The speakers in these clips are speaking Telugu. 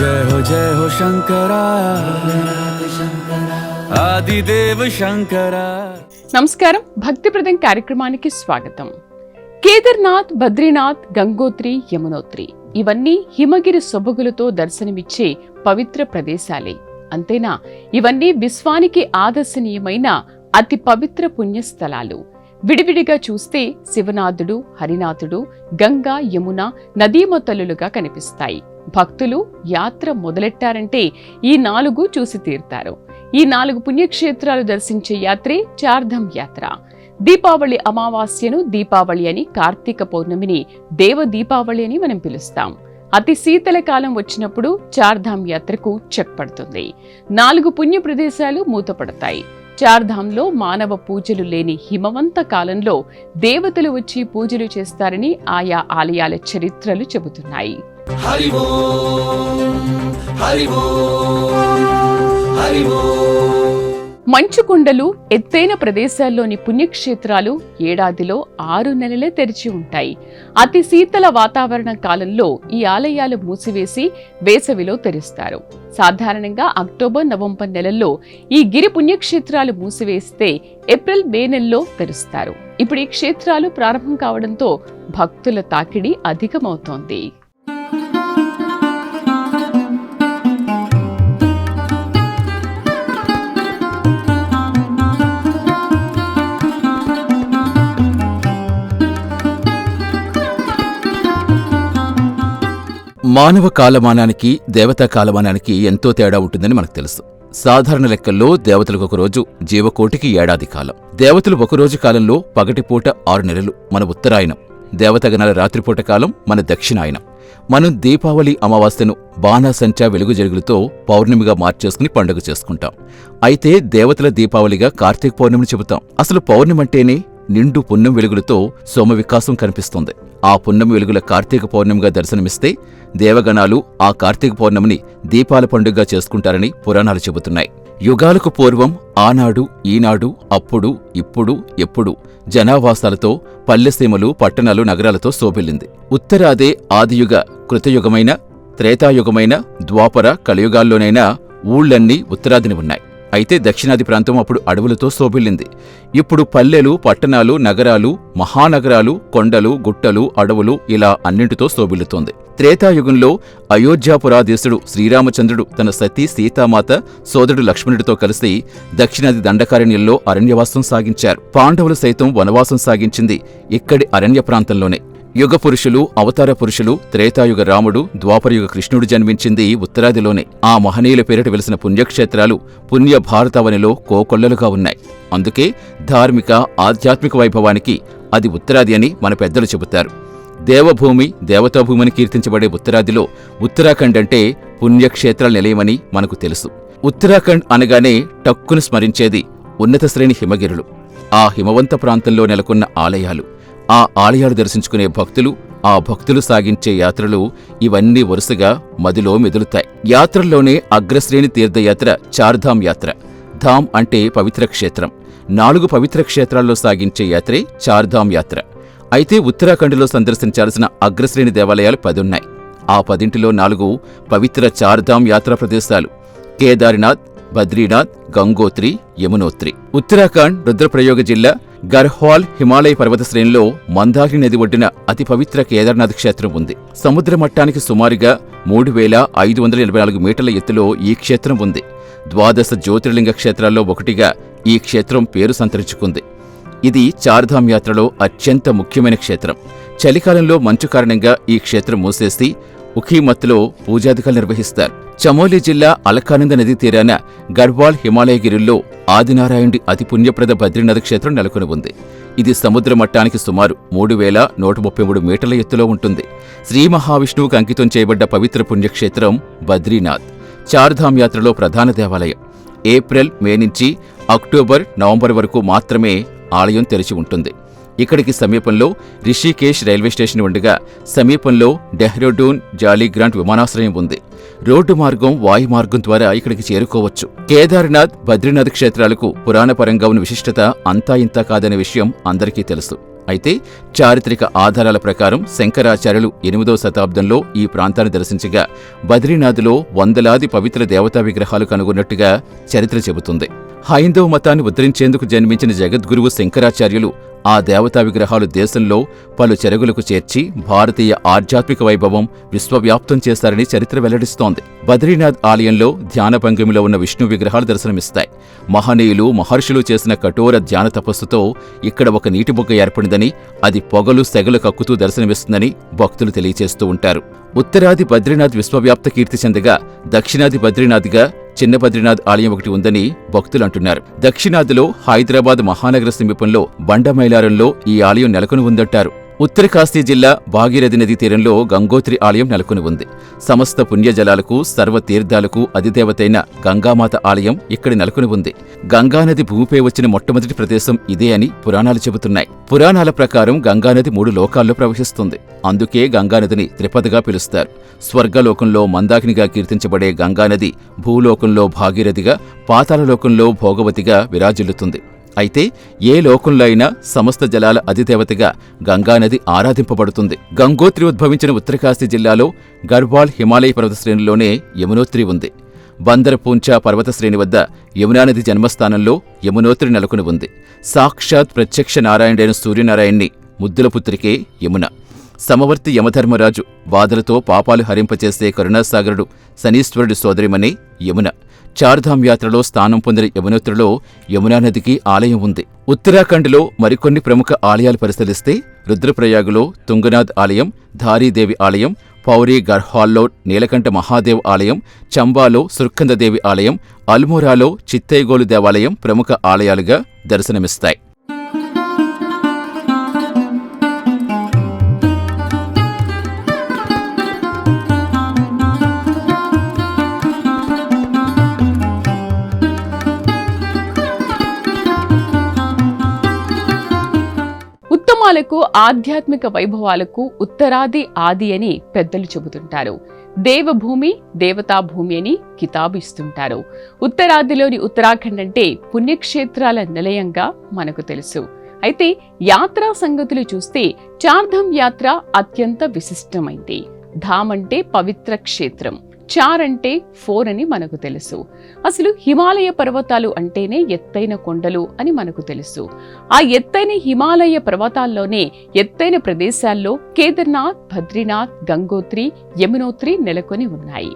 जय हो शंकरा आदिदेव शंकरा। నమస్కారం, భక్తిప్రదం కార్యక్రమానికి స్వాగతం. కేదార్నాథ్, బద్రీనాథ్, గంగోత్రి, యమునోత్రి ఇవన్నీ హిమగిరి సొబగులతో దర్శనమిచ్చే పవిత్ర ప్రదేశాలే. అంతేనా, ఇవన్నీ విశ్వానికి ఆదర్శనీయమైన అతి పవిత్ర పుణ్యస్థలాలు. విడివిడిగా చూస్తే శివనాథుడు, హరినాథుడు, గంగా, యమున నదీమతలులుగా కనిపిస్తాయి. భక్తులు యాత్ర మొదలెట్టారంటే ఈ 4 చూసి తీరుతారు. ఈ 4 పుణ్యక్షేత్రాలు దర్శించే యాత్రే చార్ధామ్ యాత్ర. దీపావళి అమావాస్యను దీపావళి అని, కార్తీక పౌర్ణమిని దేవ దీపావళి అని మనం పిలుస్తాం. అతి శీతల కాలం వచ్చినప్పుడు చార్ధామ్ యాత్రకు చెక్ పడుతుంది. 4 పుణ్య ప్రదేశాలు మూతపడతాయి. చార్ధాంలో మానవ పూజలు లేని హిమవంత కాలంలో దేవతలు వచ్చి పూజలు చేస్తారని ఆయా ఆలయాల చరిత్రలు చెబుతున్నాయి. హరి ఓం, హరి ఓం, హరి ఓం. మంచుకొండలు, ఎత్తైన ప్రదేశాల్లోని పుణ్యక్షేత్రాలు ఏడాదిలో 6 నెలలే తెరిచి ఉంటాయి. అతి శీతల వాతావరణ కాలంలో ఈ ఆలయాలు మూసివేసి వేసవిలో తెరుస్తారు. సాధారణంగా అక్టోబర్, నవంబర్ నెలల్లో ఈ గిరి పుణ్యక్షేత్రాలు మూసివేస్తే ఏప్రిల్, మే నెలలో తెరుస్తారు. ఇప్పుడు ఈ క్షేత్రాలు ప్రారంభం కావడంతో భక్తుల తాకిడి అధికమవుతోంది. మానవ కాలమానానికి దేవతా కాలమానానికి ఎంతో తేడా ఉంటుందని మనకు తెలుసు. సాధారణ లెక్కల్లో దేవతలకు ఒక రోజు, జీవకోటికి ఏడాది కాలం. దేవతలు ఒకరోజు కాలంలో పగటిపూట 6 నెలలు మన ఉత్తరాయణం, దేవతగణాల రాత్రిపూట కాలం మన దక్షిణాయనం. మనం దీపావళి అమావాస్యను బాణాసంచా వెలుగు జరుగులతో పౌర్ణమిగా మార్చేసుకుని పండుగ చేసుకుంటాం. అయితే దేవతల దీపావళిగా కార్తీక పౌర్ణమిని చెబుతాం. అసలు పౌర్ణమంటేనే నిండు పుణ్యం వెలుగులతో సోమ వికాసం కనిపిస్తుంది. ఆ పున్నమి వెలుగుల కార్తీక పౌర్ణమిగా దర్శనమిస్తే దేవగణాలు ఆ కార్తీక పౌర్ణమిని దీపాల పండుగగా చేసుకుంటారని పురాణాలు చెబుతున్నాయి. యుగాలకు పూర్వం ఆనాడు, ఈనాడు, అప్పుడు, ఇప్పుడు, ఎప్పుడు జనావాసాలతో పల్లెసీమలు, పట్టణాలు, నగరాలతో శోభిల్లింది. ఉత్తరాదే ఆదియుగ కృతయుగమైన, త్రేతాయుగమైన, ద్వాపర, కలియుగాల్లోనైనా ఊళ్ళన్నీ ఉత్తరాదిని ఉన్నాయి. అయితే దక్షిణాది ప్రాంతం అప్పుడు అడవులతో శోభిల్లింది. ఇప్పుడు పల్లెలు, పట్టణాలు, నగరాలు, మహానగరాలు, కొండలు, గుట్టలు, అడవులు ఇలా అన్నింటితో శోభిల్లుతోంది. త్రేతాయుగంలో అయోధ్యాపురాధీశుడు శ్రీరామచంద్రుడు తన సతీ సీతామాత, సోదరుడు లక్ష్మణుడితో కలిసి దక్షిణాది దండకారణ్యంలో అరణ్యవాసం సాగించారు. పాండవులు సైతం వనవాసం సాగించింది ఇక్కడి అరణ్య ప్రాంతంలోనే. యుగ పురుషులు, అవతార పురుషులు, త్రేతాయుగ రాముడు, ద్వాపరయుగ కృష్ణుడు జన్మించింది ఉత్తరాదిలోనే. ఆ మహనీయుల పేరిట వెలిసిన పుణ్యక్షేత్రాలు పుణ్య భారతావనిలో కోకొల్లలుగా ఉన్నాయి. అందుకే ధార్మిక, ఆధ్యాత్మిక వైభవానికి అది ఉత్తరాది అని మన పెద్దలు చెబుతారు. దేవభూమి, దేవతాభూమిని కీర్తించబడే ఉత్తరాదిలో ఉత్తరాఖండ్ అంటే పుణ్యక్షేత్రాల నిలయమని మనకు తెలుసు. ఉత్తరాఖండ్ అనగానే టక్కును స్మరించేది ఉన్నత శ్రేణి హిమగిరులు, ఆ హిమవంత ప్రాంతంలో నెలకొన్న ఆలయాలు, ఆ ఆలయాలు దర్శించుకునే భక్తులు, ఆ భక్తులు సాగించే యాత్రలు ఇవన్నీ వరుసగా మదిలో మెదులుతాయి. యాత్రల్లోనే అగ్రశ్రేణి తీర్థయాత్ర చార్ధామ్ యాత్ర. ధామ్ అంటే పవిత్ర క్షేత్రం. 4 పవిత్ర క్షేత్రాల్లో సాగించే యాత్రే చార్ధామ్ యాత్ర. అయితే ఉత్తరాఖండ్లో సందర్శించాల్సిన అగ్రశ్రేణి దేవాలయాలు 10 ఉన్నాయి. ఆ 10లో 4 పవిత్ర చార్ధామ్ యాత్రా ప్రదేశాలు: కేదార్నాథ్, బద్రీనాథ్, గంగోత్రి, యమునోత్రి. ఉత్తరాఖండ్ రుద్రప్రయోగ జిల్లా గర్హ్వాల్ హిమాలయ పర్వత శ్రేణిలో మందాకిని నది ఒడ్డున అతి పవిత్ర కేదార్నాథ్ క్షేత్రం ఉంది. సముద్ర మట్టానికి సుమారుగా 3584 మీటర్ల ఎత్తులో ఈ క్షేత్రం ఉంది. 12 జ్యోతిర్లింగ క్షేత్రాల్లో ఒకటిగా ఈ క్షేత్రం పేరు సంతరించుకుంది. ఇది చార్ధామ్ యాత్రలో అత్యంత ముఖ్యమైన క్షేత్రం. చలికాలంలో మంచు కారణంగా ఈ క్షేత్రం మూసేసి ఉఖీమత్లో పూజాధికాలు నిర్వహిస్తారు. చమోలి జిల్లా అలకానంద నదీ తీరాన గఢ్వాల్ హిమాలయగిరిలో ఆదినారాయణుడి అతి పుణ్యప్రద బద్రీనాథ్ క్షేత్రం నెలకొని ఉంది. ఇది సముద్ర మట్టానికి సుమారు 3133 మీటర్ల ఎత్తులో ఉంటుంది. శ్రీ మహావిష్ణువుకు అంకితం చేయబడ్డ పవిత్ర పుణ్యక్షేత్రం బద్రీనాథ్. చార్ధామ్ యాత్రలో ప్రధాన దేవాలయం. ఏప్రిల్, మే నుంచి అక్టోబర్, నవంబర్ వరకు మాత్రమే ఆలయం తెరిచి ఉంటుంది. ఇక్కడికి సమీపంలో రిషికేశ్ రైల్వే స్టేషన్ ఉండగా సమీపంలో డెహ్రాడూన్ జాలీగ్రాంట్ విమానాశ్రయం ఉంది. రోడ్డు మార్గం, వాయు మార్గం ద్వారా ఇక్కడికి చేరుకోవచ్చు. కేదార్నాథ్, బద్రీనాథ్ క్షేత్రాలకు పురాణపరంగా ఉన్న విశిష్టత అంతా ఇంతా కాదనే విషయం అందరికీ తెలుసు. అయితే చారిత్రక ఆధారాల ప్రకారం శంకరాచార్యులు 8వ శతాబ్దంలో ఈ ప్రాంతాన్ని దర్శించగా బద్రీనాథ్లో వందలాది పవిత్ర దేవతా విగ్రహాలు కనుగొన్నట్టుగా చరిత్ర చెబుతుంది. హైందవ మతాన్ని ఉద్ధరించేందుకు జన్మించిన జగద్గురువు శంకరాచార్యులు ఆ దేవతా విగ్రహాలు దేశంలో పలు చెరగులకు చేర్చి భారతీయ ఆధ్యాత్మిక వైభవం విశ్వవ్యాప్తం చేశారని చరిత్ర వెల్లడిస్తోంది. బద్రీనాథ్ ఆలయంలో ధ్యాన భంగిమలో ఉన్న విష్ణు విగ్రహాలు దర్శనమిస్తాయి. మహనీయులు మహర్షులు చేసిన కఠోర ధ్యాన తపస్సుతో ఇక్కడ ఒక నీటి బొగ్గ ఏర్పడిందని, అది పొగలు సెగలు కక్కుతూ దర్శనమిస్తుందని భక్తులు తెలియచేస్తూ ఉంటారు. ఉత్తరాది బద్రీనాథ్ విశ్వవ్యాప్త కీర్తి చెందగా దక్షిణాది బద్రీనాథ్గా చిన్న బద్రీనాథ్ ఆలయం ఒకటి ఉందని భక్తులు అంటున్నారు. దక్షిణాదిలో హైదరాబాద్ మహానగర సమీపంలో బండమైలారంలో ఈ ఆలయం నెలకొని ఉందంటారు. ఉత్తర కాశీ జిల్లా భాగీరథి నదీ తీరంలో గంగోత్రి ఆలయం నెలకొని ఉంది. సమస్త పుణ్యజలాలకు సర్వతీర్థాలకు అధిదేవతైన గంగామాత ఆలయం ఇక్కడ నెలకొని ఉంది. గంగానది భూమిపై వచ్చిన మొట్టమొదటి ప్రదేశం ఇదే అని పురాణాలు చెబుతున్నాయి. పురాణాల ప్రకారం గంగానది 3 లోకాల్లో ప్రవహిస్తుంది. అందుకే గంగానదిని త్రిపదగా పిలుస్తారు. స్వర్గలోకంలో మందాకినిగా కీర్తించబడే గంగానది భూలోకంలో భాగీరథిగా, పాతాళలోకంలో భోగవతిగా విరాజిల్లుతుంది. అయితే ఏ లోకంలో అయినా సమస్త జలాల అధిదేవతగా గంగానది ఆరాధింపబడుతుంది. గంగోత్రి ఉద్భవించిన ఉత్తరకాశీ జిల్లాలో గర్వాల్ హిమాలయ పర్వత శ్రేణిలోనే యమునోత్రి ఉంది. బందరపూంచా పర్వత శ్రేణి వద్ద యమునానది జన్మస్థానంలో యమునోత్రి నెలకొని ఉంది. సాక్షాత్ ప్రత్యక్ష నారాయణుడైన సూర్యనారాయణ్ణి ముద్దుల పుత్రికే యమున. సమవర్తి యమధర్మరాజు బాధలతో పాపాలు హరింపచేసే కరుణాసాగరుడు శనీశ్వరుడి సోదరిమనే యమున. చార్ధామ్ యాత్రలో స్థానం పొందిన యమునోత్రిలో యమునానదికి ఆలయం ఉంది. ఉత్తరాఖండ్లో మరికొన్ని ప్రముఖ ఆలయాలు పరిశీలిస్తే రుద్రప్రయాగులో తుంగనాథ్ ఆలయం, ధారీదేవి ఆలయం, పౌరీ గర్హాల్లో నీలకంఠ మహాదేవ్ ఆలయం, చంబాలో సుర్కందదేవి ఆలయం, అల్మోరాలో చిత్తైగోలు దేవాలయం ప్రముఖ ఆలయాలుగా దర్శనమిస్తాయి. ఉత్తమాలకు ఆధ్యాత్మిక వైభవాలకు ఉత్తరాది ఆది అని పెద్దలు చెబుతుంటారు. దేవభూమి దేవతాభూమి అని కితాబు ఇస్తుంటారు. ఉత్తరాదిలోని ఉత్తరాఖండ్ అంటే పుణ్యక్షేత్రాల నిలయంగా మనకు తెలుసు. అయితే యాత్రా సంగతులు చూస్తే చార్ధామ్ యాత్ర అత్యంత విశిష్టమైంది. ధామ్ అంటే పవిత్ర క్షేత్రం, 4 అంటే 4 అని మనకు తెలుసు. అసలు హిమాలయ పర్వతాలు అంటేనే ఎత్తైన కొండలు అని మనకు తెలుసు. ఆ ఎత్తైన హిమాలయ పర్వతాల్లోనే ఎత్తైన ప్రదేశాల్లో కేదార్నాథ్, బద్రీనాథ్, గంగోత్రి, యమునోత్రి నెలకొని ఉన్నాయి.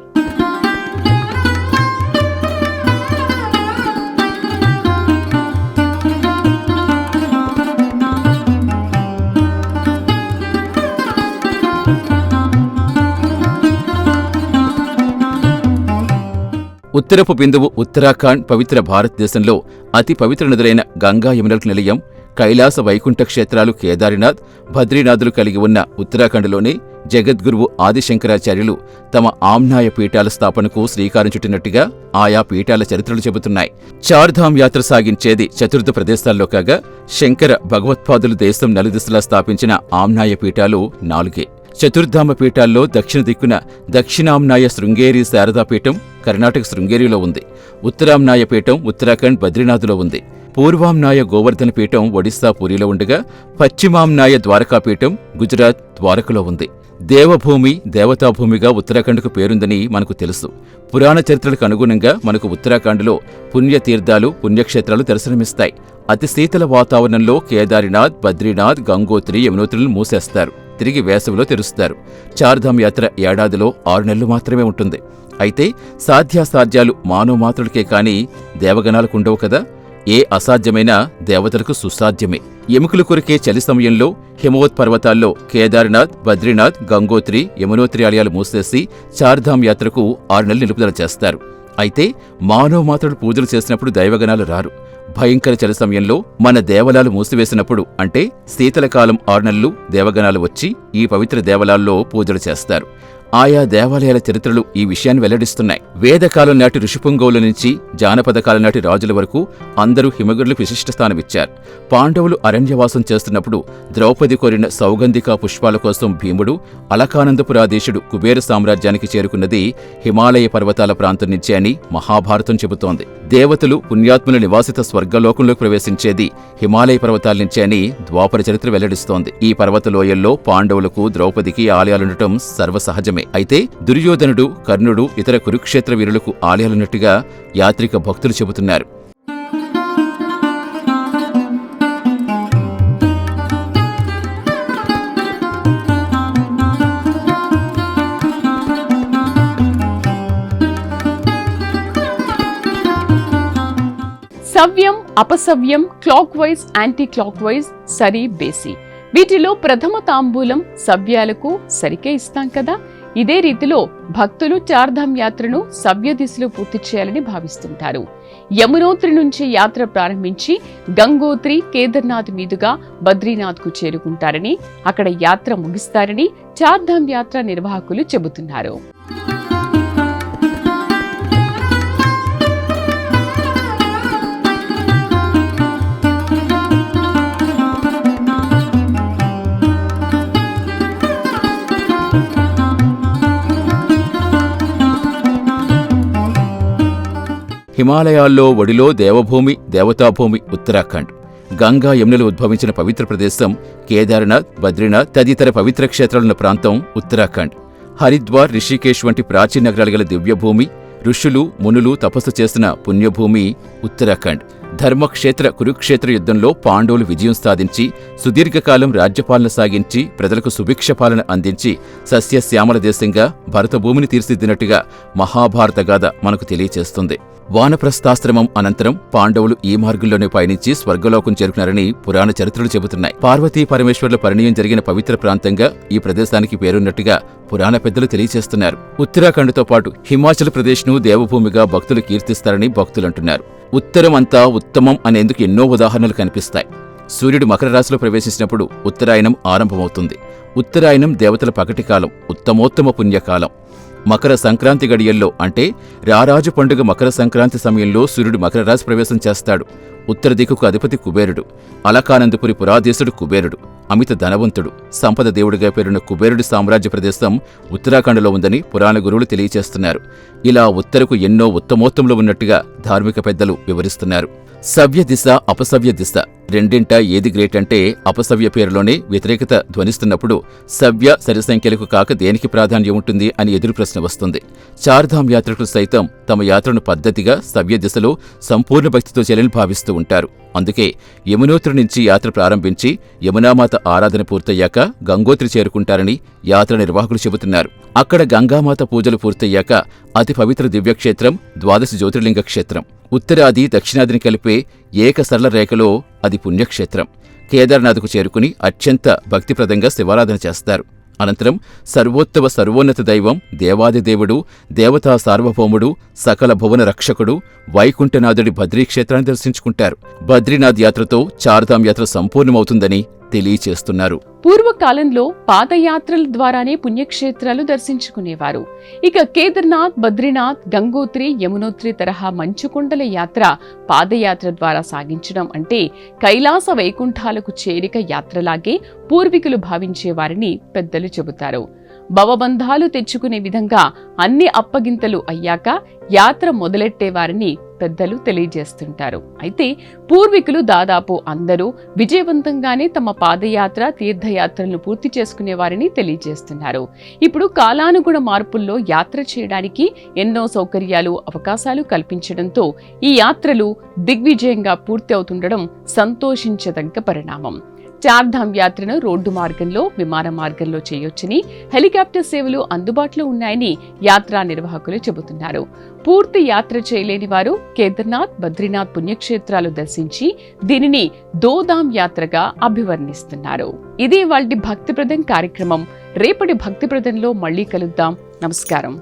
ఉత్తరపు బిందువు ఉత్తరాఖండ్ పవిత్ర భారతదేశంలో అతి పవిత్ర నదులైన గంగా యమునలకు నిలయం. కైలాస వైకుంఠ క్షేత్రాలు కేదారినాథ్, బద్రీనాథులు కలిగి ఉన్న ఉత్తరాఖండ్లోనే జగద్గురువు ఆదిశంకరాచార్యులు తమ ఆమ్నాయ పీఠాల స్థాపనకు శ్రీకారం చుట్టినట్టుగా ఆయా పీఠాల చరిత్రలు చెబుతున్నాయి. చార్ధామ్ యాత్ర సాగించేది చతుర్థ ప్రదేశాల్లో కాగా శంకర భగవత్పాదులు దేశం నలుదిశలా స్థాపించిన ఆమ్నాయ పీఠాలు 4. చతుర్ధామ పీఠాల్లో దక్షిణ దిక్కున దక్షిణామ్నాయ శృంగేరి శారదాపీఠం కర్ణాటక శృంగేరిలో ఉంది. ఉత్తరామ్నాయ పీఠం ఉత్తరాఖండ్ బద్రీనాథ్లో ఉంది. పూర్వామ్నాయ గోవర్ధన పీఠం ఒడిశా పూరిలో ఉండగా పశ్చిమామ్నాయ ద్వారకాపీఠం గుజరాత్ ద్వారకలో ఉంది. దేవభూమి దేవతాభూమిగా ఉత్తరాఖండ్కు పేరుందని మనకు తెలుసు. పురాణ చరిత్రలకు అనుగుణంగా మనకు ఉత్తరాఖండ్లో పుణ్యతీర్థాలు పుణ్యక్షేత్రాలు దర్శనమిస్తాయి. అతి శీతల వాతావరణంలో కేదారినాథ్, బద్రీనాథ్, గంగోత్రి, యమునోత్రులను మూసేస్తారు. తిరిగి వేసవిలో తెరుస్తారు. చార్ధామ్ యాత్ర ఏడాదిలో 6 నెలలు మాత్రమే ఉంటుంది. అయితే సాధ్యాసాధ్యాలు మానవ మాత్రులకే కాని దేవగణాలకుండవు కదా. ఏ అసాధ్యమైనా దేవతలకు సుసాధ్యమే. ఎముకలు కొరికే చలి సమయంలో హిమవత్ పర్వతాల్లో కేదార్నాథ్, బద్రీనాథ్, గంగోత్రి, యమునోత్రి ఆలయాలు మూసేసి చార్ధామ్ యాత్రకు 6 నెలలు నిలుపుదల చేస్తారు. అయితే మానవ మాత్రుడు పూజలు చేసినప్పుడు దైవగణాలు రారు. భయంకర చలి సమయంలో మన దేవాలయాలు మూసివేసినప్పుడు అంటే శీతలకాలం 6 నెలలు దేవగణాలు వచ్చి ఈ పవిత్ర దేవాలయాల్లో పూజలు చేస్తారు. ఆయా దేవాలయాల చరిత్రలు ఈ విషయాన్ని వెల్లడిస్తున్నాయి. వేదకాలం నాటి ఋషిపుంగవుల నుంచి జానపద కాలం నాటి రాజుల వరకు అందరూ హిమగిరులకు విశిష్ట స్థానమిచ్చారు. పాండవులు అరణ్యవాసం చేస్తున్నప్పుడు ద్రౌపది కోరిన సౌగంధికా పుష్పాల కోసం భీముడు అలకానందపురాధీశుడు కుబేర సామ్రాజ్యానికి చేరుకున్నది హిమాలయ పర్వతాల ప్రాంతం నుంచే అని మహాభారతం చెబుతోంది. దేవతలు పుణ్యాత్ముల నివాసిత స్వర్గలోకంలోకి ప్రవేశించేది హిమాలయ పర్వతాల నుంచే అని ద్వాపర చరిత్ర వెల్లడిస్తోంది. ఈ పర్వతలోయల్లో పాండవులకు, ద్రౌపదికి ఆలయాలుండటం సర్వసహజమే. అయితే దుర్యోధనుడు, కర్ణుడు, ఇతర కురుక్షేత్ర వీరులకు ఆలయాలున్నట్టుగా యాత్రిక భక్తులు చెబుతున్నారు. సవ్యం, అపసవ్యం, clockwise, anti clockwise, సరి, బేసి. వీటిలో ప్రథమ తాంబూలం సవ్యాలకు సరికే ఇస్తాం కదా. ఇదే రీతిలో భక్తులు చార్ధామ్ యాత్రను సవ్య దిశలో పూర్తి చేయాలని భావిస్తుంటారు. యమునోత్రి నుంచి యాత్ర ప్రారంభించి గంగోత్రి, కేదార్నాథ్ మీదుగా బద్రీనాథ్కు చేరుకుంటారని, అక్కడ యాత్ర ముగిస్తారని చార్ధామ్ యాత్ర నిర్వాహకులు చెబుతున్నారు. హిమాలయాల్లో ఒడిలో దేవభూమి, దేవతాభూమి ఉత్తరాఖండ్. గంగా, యమునలు ఉద్భవించిన పవిత్ర ప్రదేశం కేదార్నాథ్, బద్రీనాథ్ తదితర పవిత్ర క్షేత్రాలున్న ప్రాంతం ఉత్తరాఖండ్. హరిద్వార్, రిషికేశ్ వంటి ప్రాచీన నగరాలు గల దివ్యభూమి, ఋషులు, మునులు తపస్సు చేసిన పుణ్యభూమి ఉత్తరాఖండ్. ధర్మక్షేత్ర కురుక్షేత్ర యుద్ధంలో పాండవులు విజయం సాధించి సుదీర్ఘకాలం రాజ్యపాలన సాగించి ప్రజలకు సుభిక్ష పాలన అందించి సస్యశ్యామల దేశంగా భరతభూమిని తీర్చిదిద్దినట్టుగా మహాభారత గాథ మనకు తెలియచేస్తుంది. వానప్రస్థాశ్రమం అనంతరం పాండవులు ఈ మార్గంలోనే పయనించి స్వర్గలోకం చేరుకున్నారని పురాణ చరిత్రలు చెబుతున్నాయి. పార్వతీ పరమేశ్వరుల పరిణయం జరిగిన పవిత్ర ప్రాంతంగా ఈ ప్రదేశానికి పేరున్నట్టుగా పురాణ పెద్దలు తెలియచేస్తున్నారు. ఉత్తరాఖండ్తో పాటు హిమాచల్ ప్రదేశ్ను దేవభూమిగా భక్తులు కీర్తిస్తారని భక్తులంటున్నారు. ఉత్తరం అంతా ఉత్తమం అనేందుకు ఎన్నో ఉదాహరణలు కనిపిస్తాయి. సూర్యుడు మకర రాశిలో ప్రవేశించినప్పుడు ఉత్తరాయణం ఆరంభమవుతుంది. ఉత్తరాయణం దేవతల పగటికాలం, ఉత్తమోత్తమ పుణ్యకాలం. మకర సంక్రాంతి గడియల్లో అంటే రారాజు పండుగ మకర సంక్రాంతి సమయంలో సూర్యుడు మకర రాశి ప్రవేశం చేస్తాడు. ఉత్తర దిక్కుకు అధిపతి కుబేరుడు. అలకానందపురి పురాధీశుడు కుబేరుడు. అమిత ధనవంతుడు, సంపద దేవుడిగా పేరున్న కుబేరుడి సామ్రాజ్య ప్రదేశం ఉత్తరాఖండ్లో ఉందని పురాణ గురువులు తెలియచేస్తున్నారు. ఇలా ఉత్తరకు ఎన్నో ఉత్తమోత్తములు ఉన్నట్టుగా ధార్మిక పెద్దలు వివరిస్తున్నారు. సవ్య దిశ, అపసవ్య దిశ రెండింట ఏది గ్రేట్ అంటే అపసవ్య పేరులోనే వ్యతిరేకత ధ్వనిస్తున్నప్పుడు సవ్య సరిసంఖ్యలకు కాక దేనికి ప్రాధాన్యం ఉంటుంది అని ఎదురు ప్రశ్న వస్తుంది. చార్ధామ్ యాత్రికులు సైతం తమ యాత్రను పద్ధతిగా సవ్య దిశలో సంపూర్ణ భక్తితో చేయాలని భావిస్తూ ఉంటారు. అందుకే యమునోత్రి నుంచి యాత్ర ప్రారంభించి యమునామాత ఆరాధన పూర్తయ్యాక గంగోత్రి చేరుకుంటారని యాత్ర నిర్వాహకులు చెబుతున్నారు. అక్కడ గంగామాత పూజలు పూర్తయ్యాక అతి పవిత్ర దివ్యక్షేత్రం ద్వాదశ జ్యోతిర్లింగ క్షేత్రం. ఉత్తరాది దక్షిణాదిని కలిపే ఏక సరళ రేఖలో అది పుణ్యక్షేత్రం. కేదార్నాథ్కు చేరుకుని అత్యంత భక్తిప్రదంగా శివారాధన చేస్తారు. అనంతరం సర్వోత్తమ సర్వోన్నత దైవం, దేవాదిదేవుడు, దేవతా సార్వభౌముడు, సకల భువన రక్షకుడు వైకుంఠనాథుడి బద్రీక్షేత్రాన్ని దర్శించుకుంటారు. బద్రీనాథ్ యాత్రతో చార్ధామ్ యాత్ర సంపూర్ణమవుతుందని తెలియచేస్తున్నారు. పూర్వకాలంలో పాదయాత్రల ద్వారానే పుణ్యక్షేత్రాలు దర్శించుకునేవారు. ఇక కేదార్నాథ్, బద్రీనాథ్, గంగోత్రి, యమునోత్రి తరహా మంచుకొండల యాత్ర పాదయాత్ర ద్వారా సాగించడం అంటే కైలాస వైకుంఠాలకు చేరిక యాత్రలాగే పూర్వీకులు భావించేవారని పెద్దలు చెబుతారు. భవబంధాలు తెచ్చుకునే విధంగా అన్ని అప్పగింతలు అయ్యాక యాత్ర మొదలెట్టేవారని పెద్దలు తెలియజేస్తుంటారు. అయితే పూర్వీకులు దాదాపు అందరూ విజయవంతంగానే తమ పాదయాత్ర, తీర్థయాత్రలను పూర్తి చేసుకునేవారని తెలియజేస్తున్నారు. ఇప్పుడు కాలానుగుణ మార్పుల్లో యాత్ర చేయడానికి ఎన్నో సౌకర్యాలు, అవకాశాలు కల్పించడంతో ఈ యాత్రలు దిగ్విజయంగా పూర్తి అవుతుండడం సంతోషించదగ్గ పరిణామం. చార్ధామ్ యాత్రను రోడ్డు మార్గంలో, విమాన మార్గంలో చేయొచ్చని, హెలికాప్టర్ సేవలు అందుబాటులో ఉన్నాయని యాత్రా నిర్వాహకులు చెబుతున్నారు. పూర్తి యాత్ర చేయలేని వారు కేదార్నాథ్, బద్రీనాథ్ పుణ్యక్షేత్రాలు దర్శించి దీనిని దోదాం యాత్రగా అభివర్ణిస్తున్నారు. ఇది ఇవాల్టి భక్తిప్రదం కార్యక్రమం. రేపటి భక్తిప్రదంలో మళ్ళీ కలుద్దాం. నమస్కారం.